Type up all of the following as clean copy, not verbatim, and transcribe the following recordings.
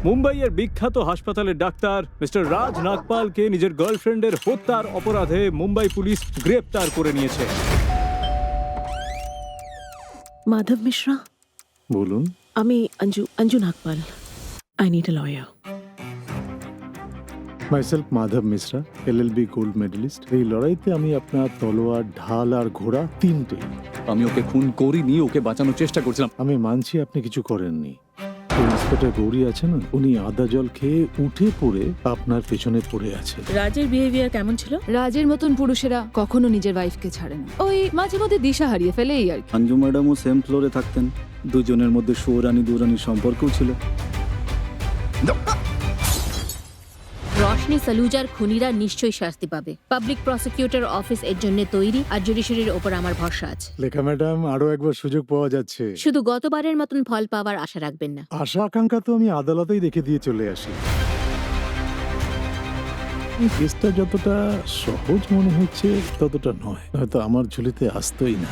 মুম্বাইয়ের বিখ্যাত হাসপাতালের ডাক্তার মিস্টার রাজ নাগপালকে নিজের গার্লফ্রেন্ডের হত্যার অপরাধে মুম্বাই পুলিশ গ্রেপ্তার করে নিয়েছে। মাধব মিশ্রা, বলুন। আমি Anju Nagpal. I need a lawyer. Myself Madhav Mishra, LLB gold medalist. এই লড়াইতে আমি আপনার তলোয়ার, ঢাল আর ঘোড়া তিনটেই। আমি ওকে খুন করিনি, ওকে বাঁচানোর চেষ্টা করছিলাম। আমি মানছি আপনি কিছু করেননি। ইন্সপেক্টর গৌরী আছে না, উনি আদা জল খেয়ে উঠে পড়ে আপনার পেছনে পড়ে আছে। রাজের বিহেভিয়ার কেমন ছিল? রাজের মতন পুরুষেরা কখনো নিজের ওয়াইফকে ছাড়ে না, ওই মাঝে মধ্যে দিশা হারিয়ে ফেলে এই আর কি। অঞ্জু ম্যাডামও সেম ফ্লোরে থাকতেন, দুজনের মধ্যে সৌরানী দুরানির সম্পর্কও ছিল। রশনি সালুজার খুনিরা নিশ্চয়ই শাস্তি পাবে। পাবলিক প্রসিকিউটর অফিস এর জন্য তৈরি, আর জুডিশিয়ারির ওপর আমার ভরসা আছে। লেখা ম্যাডাম, আরো একবার সুযোগ পাওয়া যাচ্ছে। শুধু গতবারের মতন ফল পাওয়ার আশা রাখবেন না। আশা আকাঙ্ক্ষা তো আমি আদালতেই রেখে দিয়ে চলে আসি। এই কেসটা যতটা সহজ মনে হচ্ছে ততটা নয়, হয়তো আমার ঝুলিতে আসতোই না।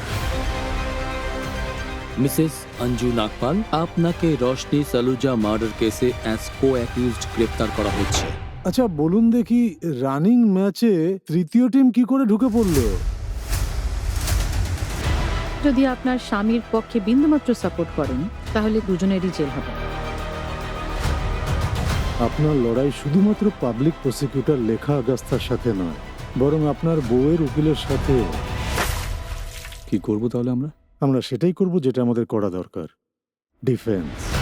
মিসেস অঞ্জু নাগপাল, আপনাকে রশনি সালুজা মার্ডার কেসে অ্যাজ কো-অ্যাকিউজড গ্রেপ্তার করা হচ্ছে। আচ্ছা বলুন দেখি, রানিং ম্যাচে তৃতীয় টিম কি করে ঢুকে পড়লো? যদি আপনার স্বামীর পক্ষে বিন্দুমাত্র সাপোর্ট করেন তাহলে দুজনেরই জেল হবে। আপনার লড়াই শুধুমাত্র পাবলিক প্রসিকিউটর লেখা আগাস্তার সাথে নয়, বরং আপনার বউয়ের উকিলের সাথে। কি করবো তাহলে আমরা? আমরা সেটাই করব যেটা আমাদের করা দরকার, ডিফেন্স।